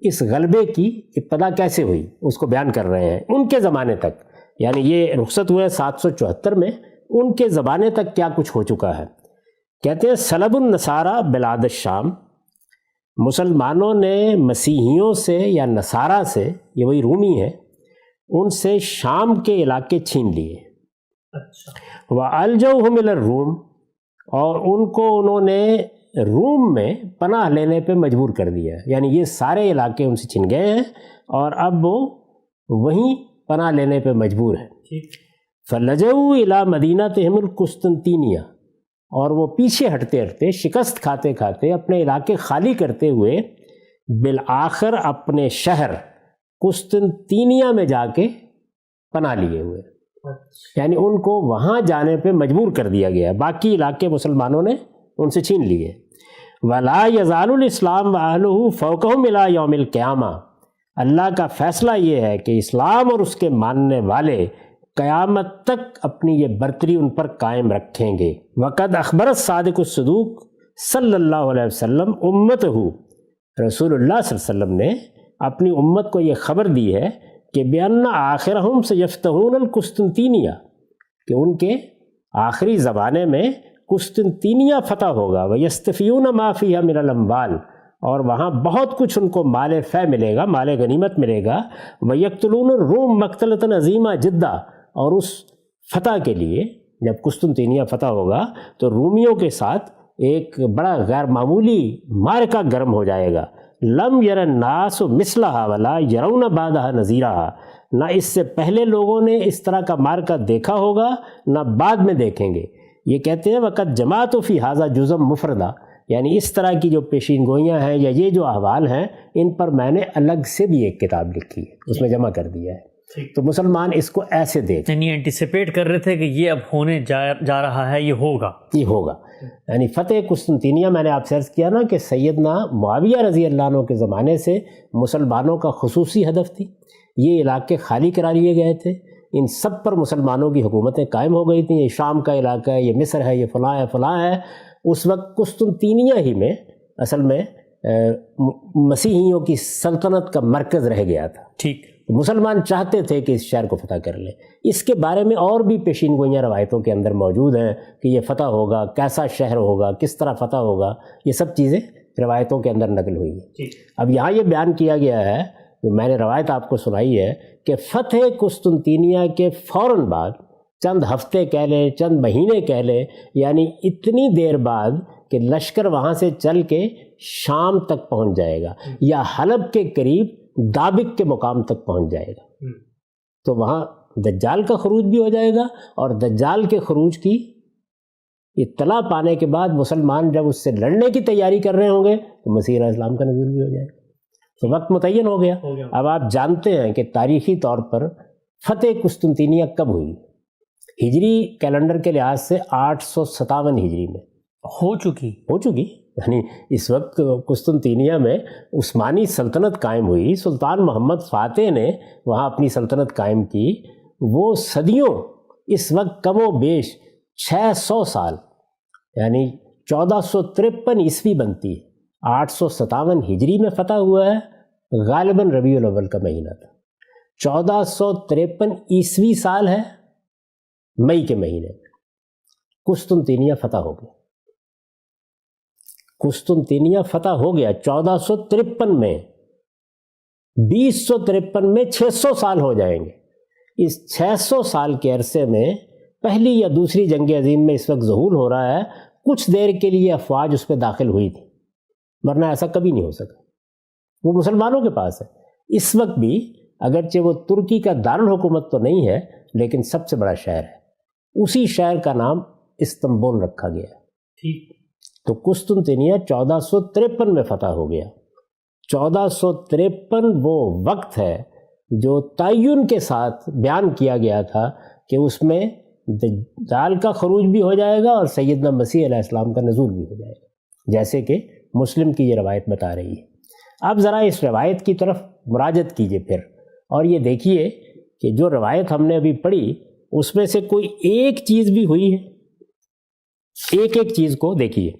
اس غلبے کی ابتدا کیسے ہوئی اس کو بیان کر رہے ہیں۔ ان کے زمانے تک، یعنی یہ رخصت ہوئے 774 میں، ان کے زمانے تک کیا کچھ ہو چکا ہے۔ کہتے ہیں سلب النصارى بلاد الشام، مسلمانوں نے مسیحیوں سے یا نصارہ سے، یہ وہی رومی ہے، ان سے شام کے علاقے چھین لیے۔ وَأَلْجَوْهُمْ إِلَى الروم، اور ان کو انہوں نے روم میں پناہ لینے پہ مجبور کر دیا، یعنی یہ سارے علاقے ان سے چھن گئے ہیں اور اب وہ وہیں پناہ لینے پہ مجبور ہیں۔ فَلَجَوْا إِلَى مَدِينَتِهِمُ الْقُسْطُنطِينِيَّةِ، اور وہ پیچھے ہٹتے ہٹتے، شکست کھاتے کھاتے، اپنے علاقے خالی کرتے ہوئے بالآخر اپنے شہر قسطنطینیہ میں جا کے پناہ لیے ہوئے، یعنی ان کو وہاں جانے پہ مجبور کر دیا گیا، باقی علاقے مسلمانوں نے ان سے چھین لیے۔ وَلَا يَزَالُ الْإِسْلَامُ وَأَهْلُهُ فَوْقَهُمْ إِلَى يَوْمِ الْقِيَامَةِ، اللہ کا فیصلہ یہ ہے کہ اسلام اور اس کے ماننے والے قیامت تک اپنی یہ برتری ان پر قائم رکھیں گے۔ وقد اخبر الصادق الصدوق صلی اللہ علیہ وسلم امتہ، رسول اللہ صلی اللہ علیہ وسلم نے اپنی امت کو یہ خبر دی ہے کہ بأن آخرہم سیفتحون القسطنطینیہ، کہ ان کے آخری زمانے میں قسطنطینیہ فتح ہوگا، ویستفیون ما فیہا من الاموال، اور وہاں بہت کچھ ان کو مال فے ملے گا، مال غنیمت ملے گا، ویقتلون الروم مقتلۃ عظیمہ جدہ، اور اس فتح کے لیے جب قسطنطینیہ فتح ہوگا تو رومیوں کے ساتھ ایک بڑا غیر معمولی معرکہ گرم ہو جائے گا۔ لم یر الناس مثلہا ولا یرون بعدہا نظیرہا، نہ اس سے پہلے لوگوں نے اس طرح کا معرکہ دیکھا ہوگا نہ بعد میں دیکھیں گے۔ یہ کہتے ہیں وقت جماعت فی ھذا جزء مفردہ، یعنی اس طرح کی جو پیشین گوئیاں ہیں یا یہ جو احوال ہیں ان پر میں نے الگ سے بھی ایک کتاب لکھی ہے، اس میں جمع کر دیا ہے۔ تو مسلمان اس کو ایسے دیکھ، یعنی اینٹیسپیٹ کر رہے تھے کہ یہ اب ہونے جا رہا ہے، یہ ہوگا۔ یعنی فتح قسطنطینیہ میں نے آپ سے عرض کیا نا کہ سیدنا معاویہ رضی اللہ عنہ کے زمانے سے مسلمانوں کا خصوصی ہدف تھی، یہ علاقے خالی کرا لیے گئے تھے، ان سب پر مسلمانوں کی حکومتیں قائم ہو گئی تھیں، یہ شام کا علاقہ ہے، یہ مصر ہے، یہ فلاں ہے فلاں ہے۔ اس وقت قسطنطینیہ ہی میں اصل میں مسیحیوں کی سلطنت کا مرکز رہ گیا تھا۔ ٹھیک، مسلمان چاہتے تھے کہ اس شہر کو فتح کر لیں۔ اس کے بارے میں اور بھی پیشین گوئیاں روایتوں کے اندر موجود ہیں کہ یہ فتح ہوگا، کیسا شہر ہوگا، کس طرح فتح ہوگا، یہ سب چیزیں روایتوں کے اندر نقل ہوئی ہیں۔ اب یہاں یہ بیان کیا گیا ہے، جو میں نے روایت آپ کو سنائی ہے، کہ فتح قسطنطینیہ کے فوراً بعد، چند ہفتے کہہ لیں، چند مہینے کہہ لیں، یعنی اتنی دیر بعد کہ لشکر وہاں سے چل کے شام تک پہنچ جائے گا یا حلب کے قریب دابق کے مقام تک پہنچ جائے گا، تو وہاں دجال کا خروج بھی ہو جائے گا، اور دجال کے خروج کی اطلاع پانے کے بعد مسلمان جب اس سے لڑنے کی تیاری کر رہے ہوں گے تو مسیح علیہ السلام کا نزول بھی ہو جائے گا۔ تو وقت متعین ہو گیا۔ اب آپ جانتے ہیں کہ تاریخی طور پر فتح قسطنطینیہ کب ہوئی؟ ہجری کیلنڈر کے لحاظ سے 857 ہجری میں ہو چکی، یعنی اس وقت قسطنطینیہ میں عثمانی سلطنت قائم ہوئی، سلطان محمد فاتح نے وہاں اپنی سلطنت قائم کی، وہ صدیوں، اس وقت کم و بیش 600 سال یعنی 1453 عیسوی بنتی ہے، 857 ہجری میں فتح ہوا ہے، غالباً ربیع الاول کا مہینہ تھا۔ 1453 عیسوی سال ہے، مئی کے مہینے میں قسطنطینیہ فتح ہو گیا۔ قسطنطینیہ فتح ہو گیا 1453 میں، 2053 میں 600 سال ہو جائیں گے۔ اس 600 سال کے عرصے میں پہلی یا دوسری جنگ عظیم میں اس وقت ظہور ہو رہا ہے، کچھ دیر کے لیے افواج اس پہ داخل ہوئی تھی، ورنہ ایسا کبھی نہیں ہو سکا۔ وہ مسلمانوں کے پاس ہے اس وقت بھی، اگرچہ وہ ترکی کا دارالحکومت تو نہیں ہے لیکن سب سے بڑا شہر ہے، اسی شہر کا نام استنبول رکھا گیا ہے۔ ٹھیک، تو قسطنطینیہ 1453 میں فتح ہو گیا۔ 1453 وہ وقت ہے جو تعین کے ساتھ بیان کیا گیا تھا کہ اس میں دجال کا خروج بھی ہو جائے گا اور سیدنا مسیح علیہ السلام کا نزول بھی ہو جائے گا، جیسے کہ مسلم کی یہ روایت بتا رہی ہے۔ اب ذرا اس روایت کی طرف مراجعت کیجئے پھر، اور یہ دیکھیے کہ جو روایت ہم نے ابھی پڑھی اس میں سے کوئی ایک چیز بھی ہوئی ہے، ایک چیز کو دیکھیے۔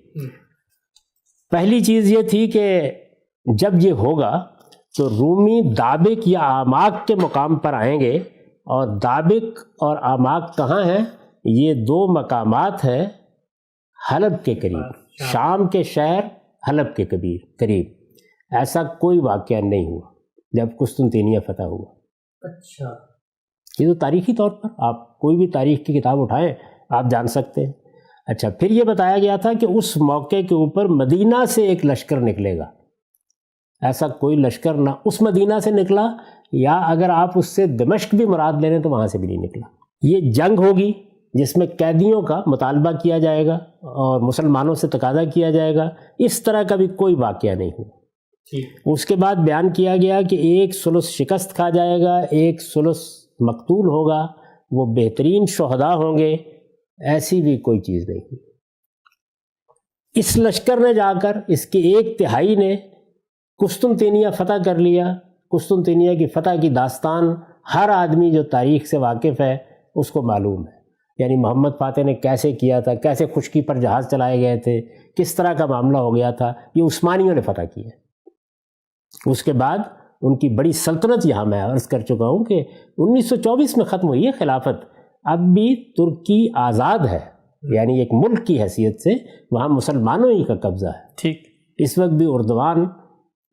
پہلی چیز یہ تھی کہ جب یہ ہوگا تو رومی دابق یا آماک کے مقام پر آئیں گے، اور دابق اور آماک کہاں ہیں؟ یہ دو مقامات ہیں حلب کے قریب، شام کے شہر حلب کے قریب۔ ایسا کوئی واقعہ نہیں ہوا جب قسطنطینیہ فتح ہوا۔ اچھا، یہ تو تاریخی طور پر آپ کوئی بھی تاریخ کی کتاب اٹھائیں آپ جان سکتے ہیں۔ اچھا، پھر یہ بتایا گیا تھا کہ اس موقع کے اوپر مدینہ سے ایک لشکر نکلے گا، ایسا کوئی لشکر نہ اس مدینہ سے نکلا، یا اگر آپ اس سے دمشق بھی مراد لے لیں تو وہاں سے بھی نہیں نکلا۔ یہ جنگ ہوگی جس میں قیدیوں کا مطالبہ کیا جائے گا اور مسلمانوں سے تقاضا کیا جائے گا، اس طرح کا بھی کوئی واقعہ نہیں ہوا۔ اس کے بعد بیان کیا گیا کہ ایک ثلث شکست کھا جائے گا، ایک ثلث مقتول ہوگا، وہ بہترین شہداء ہوں گے، ایسی بھی کوئی چیز نہیں ہوئی۔ اس لشکر نے جا کر اس کی 1/3 نے قسطنطینیہ فتح کر لیا۔ قسطنطینیہ کی فتح کی داستان ہر آدمی جو تاریخ سے واقف ہے اس کو معلوم ہے. یعنی محمد فاتح نے کیسے کیا تھا، کیسے خشکی پر جہاز چلائے گئے تھے، کس طرح کا معاملہ ہو گیا تھا، یہ عثمانیوں نے فتح کیا. اس کے بعد ان کی بڑی سلطنت، یہاں میں عرض کر چکا ہوں کہ 1924 میں ختم ہوئی ہے خلافت. اب بھی ترکی آزاد ہے، یعنی ایک ملک کی حیثیت سے وہاں مسلمانوں ہی کا قبضہ ہے. ٹھیک. اس وقت بھی اردوان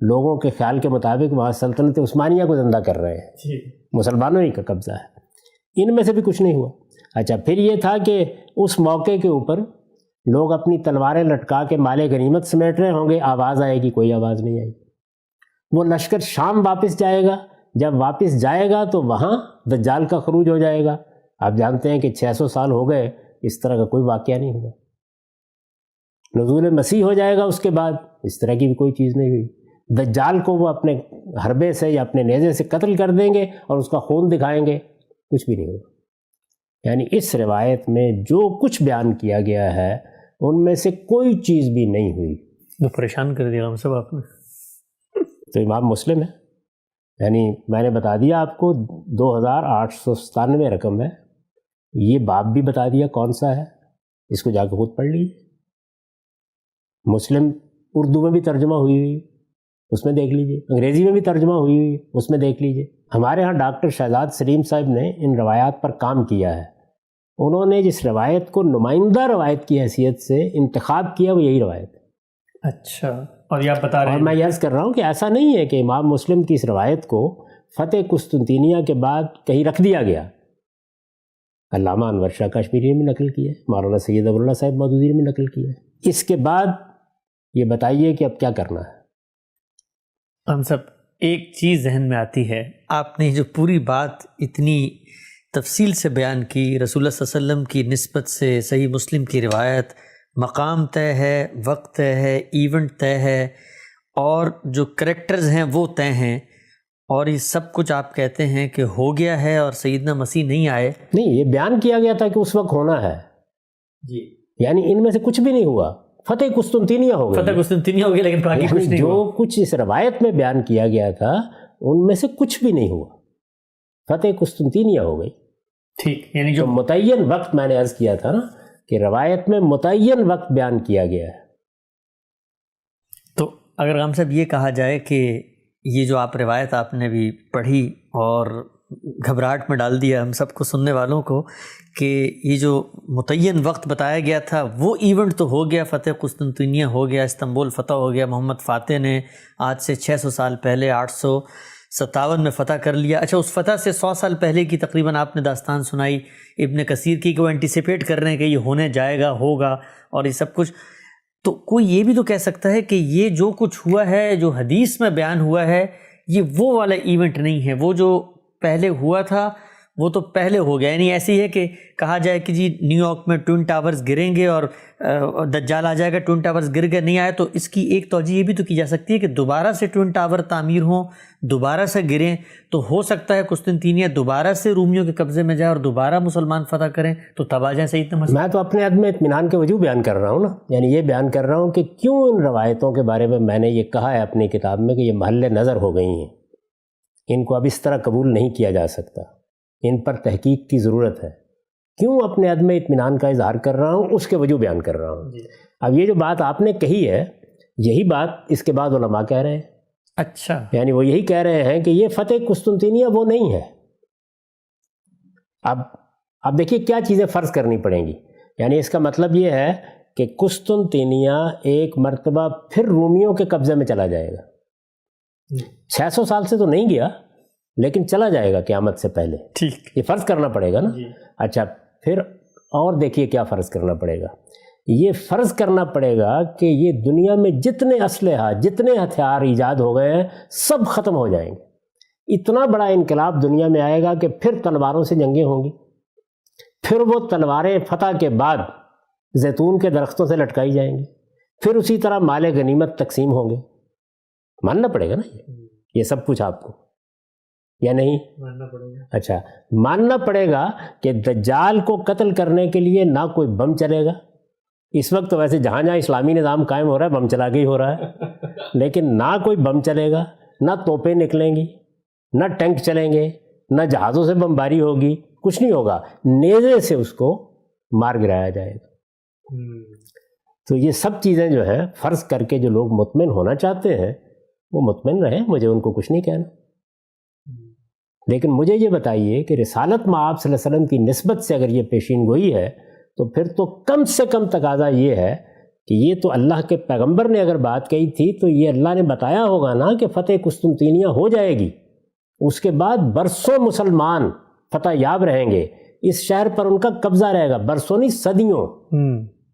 لوگوں کے خیال کے مطابق وہاں سلطنت عثمانیہ کو زندہ کر رہے ہیں، مسلمانوں ہی کا قبضہ ہے. ان میں سے بھی کچھ نہیں ہوا. اچھا، پھر یہ تھا کہ اس موقع کے اوپر لوگ اپنی تلواریں لٹکا کے مال غنیمت سمیٹ رہے ہوں گے، آواز آئے گی، کوئی آواز نہیں آئی. وہ لشکر شام واپس جائے گا، جب واپس جائے گا تو وہاں دجال کا خروج ہو جائے گا. آپ جانتے ہیں کہ 600 سال ہو گئے، اس طرح کا کوئی واقعہ نہیں ہوا. نزول مسیح ہو جائے گا، اس کے بعد اس طرح کی بھی کوئی چیز نہیں ہوئی. دجال کو وہ اپنے حربے سے یا اپنے نیزے سے قتل کر دیں گے اور اس کا خون دکھائیں گے، کچھ بھی نہیں ہوگا. یعنی اس روایت میں جو کچھ بیان کیا گیا ہے ان میں سے کوئی چیز بھی نہیں ہوئی. تو پریشان کر دیا ہم سب آپ نے. تو امام مسلم ہے، یعنی میں نے بتا دیا آپ کو 2897 رقم ہے. یہ باب بھی بتا دیا کون سا ہے، اس کو جا کے خود پڑھ لیجیے. مسلم اردو میں بھی ترجمہ ہوئی ہوئی، اس میں دیکھ لیجیے. انگریزی میں بھی ترجمہ ہوئی ہوئی، اس میں دیکھ لیجیے. ہمارے ہاں ڈاکٹر شہزاد سلیم صاحب نے ان روایات پر کام کیا ہے. انہوں نے جس روایت کو نمائندہ روایت کی حیثیت سے انتخاب کیا وہ یہی روایت ہے. اچھا، اور یہ آپ بتا رہے ہیں. اور میں عرض کر رہا ہوں کہ ایسا نہیں ہے کہ امام مسلم کی اس روایت کو فتح قسطنطینیہ کے بعد کہیں رکھ دیا گیا. علامہ انور شاہ کشمیری نے بھی نقل کیا ہے، مولانا سید ابو اللہ صاحب مودودی نے بھی نقل کیا ہے. اس کے بعد یہ بتائیے کہ اب کیا کرنا ہے. ہم سب ایک چیز ذہن میں آتی ہے، آپ نے جو پوری بات اتنی تفصیل سے بیان کی، رسول اللہ صلی اللہ علیہ وسلم کی نسبت سے صحیح مسلم کی روایت، مقام طے ہے، وقت طے ہے، ایونٹ طے ہے، اور جو کریکٹرز ہیں وہ طے ہیں، اور یہ سب کچھ آپ کہتے ہیں کہ ہو گیا ہے اور سیدنا مسیح نہیں آئے. نہیں، یہ بیان کیا گیا تھا کہ اس وقت ہونا ہے جی، یعنی ان میں سے کچھ بھی نہیں ہوا. فتح قسطنطینیہ ہو گئی، فتح قسطنطینیہ ہو گیا، لیکن باقی کچھ نہیں ہوا. جو کچھ اس روایت میں بیان کیا گیا تھا ان میں سے کچھ بھی نہیں ہوا، فتح قسطنطینیہ ہو گئی. ٹھیک، یعنی جو جو متعین وقت میں نے عرض کیا تھا نا کہ روایت میں متعین وقت بیان کیا گیا ہے. تو اگر ہم صاحب یہ کہا جائے کہ یہ جو آپ روایت آپ نے بھی پڑھی اور گھبراہٹ میں ڈال دیا ہم سب کو، سننے والوں کو، کہ یہ جو متعین وقت بتایا گیا تھا وہ ایونٹ تو ہو گیا، فتح قسطنطینیہ ہو گیا، استنبول فتح ہو گیا، محمد فاتح نے آج سے 600 سال پہلے 857 میں فتح کر لیا. اچھا، اس فتح سے 100 سال پہلے کی تقریباً آپ نے داستان سنائی ابن کثیر کی کہ وہ اینٹیسپیٹ کر رہے ہیں کہ یہ ہونے جائے گا، ہوگا، اور یہ سب کچھ. تو کوئی یہ بھی تو کہہ سکتا ہے کہ یہ جو کچھ ہوا ہے، جو حدیث میں بیان ہوا ہے، یہ وہ والا ایونٹ نہیں ہے، وہ جو پہلے ہوا تھا وہ تو پہلے ہو گیا. یعنی ایسی ہے کہ کہا جائے کہ جی نیو یارک میں ٹوئن ٹاورز گریں گے اور دجال آ جائے گا، ٹوئن ٹاورز گر گئے، نہیں آئے، تو اس کی ایک توجہ یہ بھی تو کی جا سکتی ہے کہ دوبارہ سے ٹوئن ٹاور تعمیر ہوں، دوبارہ سے گریں، تو ہو سکتا ہے قسطنطینیہ دوبارہ سے رومیوں کے قبضے میں جائے اور دوبارہ مسلمان فتح کریں، تو تب آ جائیں سیدنا مسیح. میں تو اپنے عدم اطمینان کے وجہ بیان کر رہا ہوں نا، یعنی یہ بیان کر رہا ہوں کہ کیوں ان روایتوں کے بارے میں نے یہ کہا ہے اپنی کتاب میں کہ یہ محل نظر ہو گئی ہیں، ان کو اب اس طرح قبول نہیں کیا جا سکتا، ان پر تحقیق کی ضرورت ہے. کیوں اپنے عدم اطمینان کا اظہار کر رہا ہوں، اس کے وجہ بیان کر رہا ہوں. اب یہ جو بات آپ نے کہی ہے، یہی بات اس کے بعد علماء کہہ رہے ہیں. اچھا، یعنی وہ یہی کہہ رہے ہیں کہ یہ فتح قسطنطینیہ وہ نہیں ہے. اب دیکھیے کیا چیزیں فرض کرنی پڑیں گی. یعنی اس کا مطلب یہ ہے کہ قسطنطینیہ ایک مرتبہ پھر رومیوں کے قبضے میں چلا جائے گا. 600 سال سے تو نہیں گیا، لیکن چلا جائے گا قیامت سے پہلے. ٹھیک، یہ فرض کرنا پڑے گا نا. اچھا، پھر اور دیکھیے کیا فرض کرنا پڑے گا. یہ فرض کرنا پڑے گا کہ یہ دنیا میں جتنے اسلحہ، جتنے ہتھیار ایجاد ہو گئے ہیں، سب ختم ہو جائیں گے. اتنا بڑا انقلاب دنیا میں آئے گا کہ پھر تلواروں سے جنگیں ہوں گی. پھر وہ تلواریں فتح کے بعد زیتون کے درختوں سے لٹکائی جائیں گی. پھر اسی طرح مال غنیمت تقسیم ہوں گے. ماننا پڑے گا نا یہ سب کچھ آپ کو، یا نہیں ماننا پڑے گا؟ اچھا، ماننا پڑے گا کہ دجال کو قتل کرنے کے لیے نہ کوئی بم چلے گا. اس وقت تو ویسے جہاں جہاں اسلامی نظام قائم ہو رہا ہے بم چلا کے ہی ہو رہا ہے، لیکن نہ کوئی بم چلے گا، نہ توپیں نکلیں گی، نہ ٹینک چلیں گے، نہ جہازوں سے بمباری ہوگی، کچھ نہیں ہوگا، نیزے سے اس کو مار گرایا جائے گا۔ تو یہ سب چیزیں جو ہے فرض کر کے جو لوگ مطمئن ہونا چاہتے ہیں وہ مطمئن رہیں، مجھے ان کو کچھ نہیں کہنا۔ لیکن مجھے یہ بتائیے کہ رسالت مآب صلی اللہ علیہ وسلم کی نسبت سے اگر یہ پیشین گوئی ہے تو پھر تو کم سے کم تقاضا یہ ہے کہ یہ تو اللہ کے پیغمبر نے اگر بات کہی تھی تو یہ اللہ نے بتایا ہوگا نا کہ فتح قسطنطینیہ ہو جائے گی، اس کے بعد برسوں مسلمان فتح یاب رہیں گے، اس شہر پر ان کا قبضہ رہے گا، برسوں نہیں صدیوں۔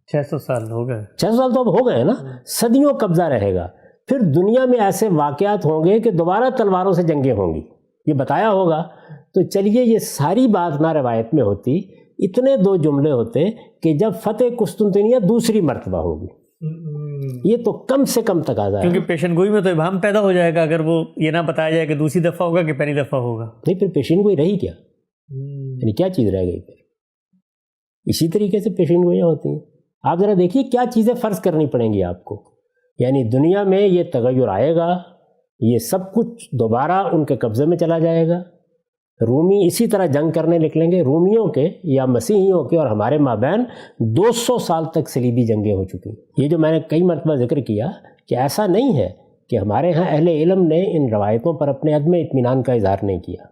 600 سال ہو گئے، 600 سال تو اب ہو گئے نا، صدیوں قبضہ رہے گا۔ پھر دنیا میں ایسے واقعات ہوں گے کہ دوبارہ تلواروں سے جنگیں ہوں گی، یہ بتایا ہوگا۔ تو چلیے یہ ساری بات نہ روایت میں ہوتی، اتنے دو جملے ہوتے کہ جب فتح قسطنطینیہ دوسری مرتبہ ہوگی، یہ تو کم سے کم تقاضا ہے، کیونکہ پیشن گوئی میں تو ابہام پیدا ہو جائے گا اگر وہ یہ نہ بتایا جائے کہ دوسری دفعہ ہوگا کہ پہلی دفعہ ہوگا۔ نہیں، پھر پیشین گوئی رہی کیا؟ یعنی کیا چیز رہ گئی پھر؟ اسی طریقے سے پیشین گوئیاں ہوتی ہیں۔ آپ ذرا دیکھیے کیا چیزیں فرض کرنی پڑیں گی آپ کو، یعنی دنیا میں یہ تغیر آئے گا، یہ سب کچھ دوبارہ ان کے قبضے میں چلا جائے گا، رومی اسی طرح جنگ کرنے نکلیں گے، رومیوں کے یا مسیحیوں کے اور ہمارے مابین 200 سال تک صلیبی جنگیں ہو چکی ہیں۔ یہ جو میں نے کئی مرتبہ ذکر کیا کہ ایسا نہیں ہے کہ ہمارے ہاں اہل علم نے ان روایتوں پر اپنے عدم اطمینان کا اظہار نہیں کیا۔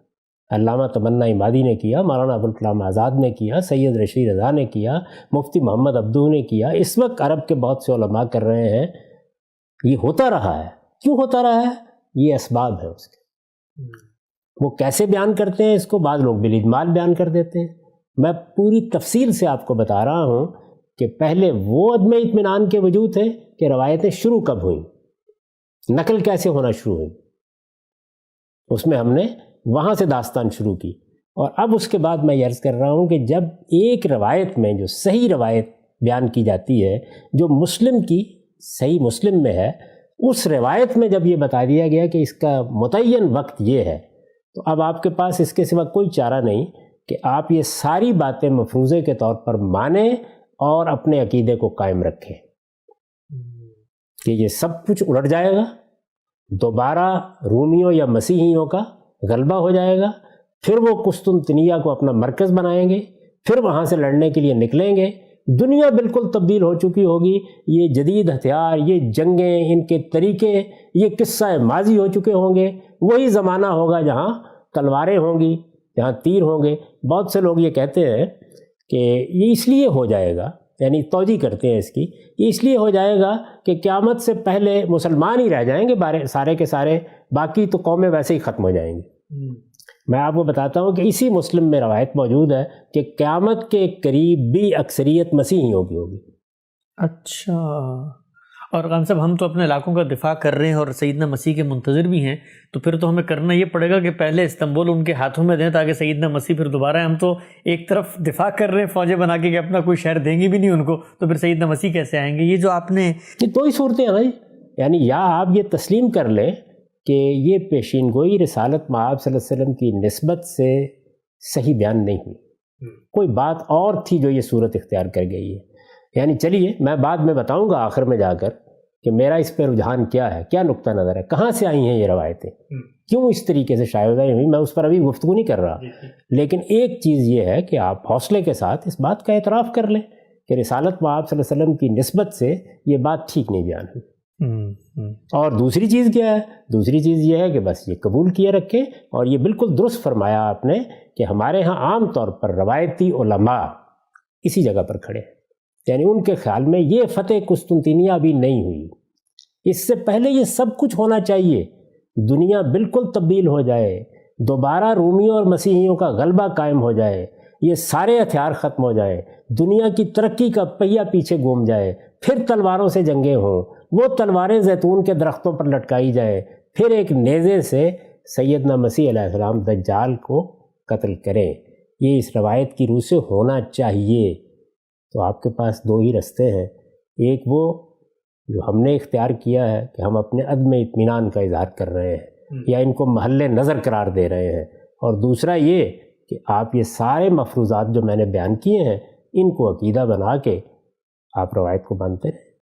علامہ تمنا عمادی نے کیا، مولانا ابوالکلام آزاد نے کیا، سید رشید رضا نے کیا، مفتی محمد عبدو نے کیا، اس وقت عرب کے بہت سے علماء کر رہے ہیں۔ یہ ہوتا رہا ہے، کیوں ہوتا رہا ہے؟ یہ اسباب ہیں اس کے۔ وہ کیسے بیان کرتے ہیں اس کو؟ بعض لوگ بالاجمال بیان کر دیتے ہیں۔ میں پوری تفصیل سے آپ کو بتا رہا ہوں کہ پہلے وہ عدم اطمینان کے وجود ہے کہ روایتیں شروع کب ہوئیں، نقل کیسے ہونا شروع ہوئی، اس میں ہم نے وہاں سے داستان شروع کی۔ اور اب اس کے بعد میں یہ عرض کر رہا ہوں کہ جب ایک روایت میں جو صحیح روایت بیان کی جاتی ہے، جو مسلم کی صحیح مسلم میں ہے، اس روایت میں جب یہ بتا دیا گیا کہ اس کا متعین وقت یہ ہے، تو اب آپ کے پاس اس کے سوا کوئی چارہ نہیں کہ آپ یہ ساری باتیں مفروضے کے طور پر مانیں اور اپنے عقیدے کو قائم رکھیں کہ یہ سب کچھ الٹ جائے گا، دوبارہ رومیوں یا مسیحیوں کا غلبہ ہو جائے گا، پھر وہ قسطنطنیہ کو اپنا مرکز بنائیں گے، پھر وہاں سے لڑنے کے لیے نکلیں گے، دنیا بالکل تبدیل ہو چکی ہوگی، یہ جدید ہتھیار، یہ جنگیں، ان کے طریقے، یہ قصہ ماضی ہو چکے ہوں گے، وہی زمانہ ہوگا جہاں تلواریں ہوں گی، جہاں تیر ہوں گے۔ بہت سے لوگ یہ کہتے ہیں کہ یہ اس لیے ہو جائے گا، یعنی توجیہ کرتے ہیں اس کی، یہ اس لیے ہو جائے گا کہ قیامت سے پہلے مسلمان ہی رہ جائیں گے سارے کے سارے، باقی تو قومیں ویسے ہی ختم ہو جائیں گی۔ میں آپ کو بتاتا ہوں کہ اسی مسلم میں روایت موجود ہے کہ قیامت کے قریب بھی اکثریت مسیحیوں کی ہوگی۔ اچھا، اور غام صاحب ہم تو اپنے علاقوں کا دفاع کر رہے ہیں اور سیدنا مسیح کے منتظر بھی ہیں، تو پھر تو ہمیں کرنا یہ پڑے گا کہ پہلے استنبول ان کے ہاتھوں میں دیں تاکہ سیدنا مسیح پھر دوبارہ، ہم تو ایک طرف دفاع کر رہے ہیں فوجیں بنا کے کہ اپنا کوئی شہر دیں گے بھی نہیں ان کو، تو پھر سیدنا مسیح کیسے آئیں گے؟ یہ جو آپ نے یہ دو ہی صورتیں ہیں بھائی، یعنی یا آپ یہ تسلیم کر لیں کہ یہ پیشین گوئی رسالت مآب صلی اللہ علیہ وسلم کی نسبت سے صحیح بیان نہیں ہوئی، کوئی بات اور تھی جو یہ صورت اختیار کر گئی ہے۔ یعنی چلیے میں بعد میں بتاؤں گا آخر میں جا کر کہ میرا اس پہ رجحان کیا ہے، کیا نقطہ نظر ہے، کہاں سے آئی ہیں یہ روایتیں، کیوں اس طریقے سے شائع ہوئی، میں اس پر ابھی گفتگو نہیں کر رہا۔ لیکن ایک چیز یہ ہے کہ آپ حوصلے کے ساتھ اس بات کا اعتراف کر لیں کہ رسالت مآب صلی اللہ علیہ وسلم کی نسبت سے یہ بات ٹھیک نہیں بیان ہوئی۔ اور دوسری چیز کیا ہے؟ دوسری چیز یہ ہے کہ بس یہ قبول کیے رکھیں، اور یہ بالکل درست فرمایا آپ نے کہ ہمارے ہاں عام طور پر روایتی علماء اسی جگہ پر کھڑے ہیں، یعنی ان کے خیال میں یہ فتح قسطنطینیہ ابھی نہیں ہوئی، اس سے پہلے یہ سب کچھ ہونا چاہیے، دنیا بالکل تبدیل ہو جائے، دوبارہ رومیوں اور مسیحیوں کا غلبہ قائم ہو جائے، یہ سارے ہتھیار ختم ہو جائے، دنیا کی ترقی کا پہیہ پیچھے گھوم جائے، پھر تلواروں سے جنگیں ہوں، وہ تلواریں زیتون کے درختوں پر لٹکائی جائے، پھر ایک نیزے سے سیدنا مسیح علیہ السلام دجال کو قتل کریں۔ یہ اس روایت کی روح سے ہونا چاہیے۔ تو آپ کے پاس دو ہی رستے ہیں، ایک وہ جو ہم نے اختیار کیا ہے کہ ہم اپنے عدم اطمینان کا اظہار کر رہے ہیں یا ان کو محل نظر قرار دے رہے ہیں، اور دوسرا یہ کہ آپ یہ سارے مفروضات جو میں نے بیان کیے ہیں ان کو عقیدہ بنا کے آپ روایت کو مانتے رہیں۔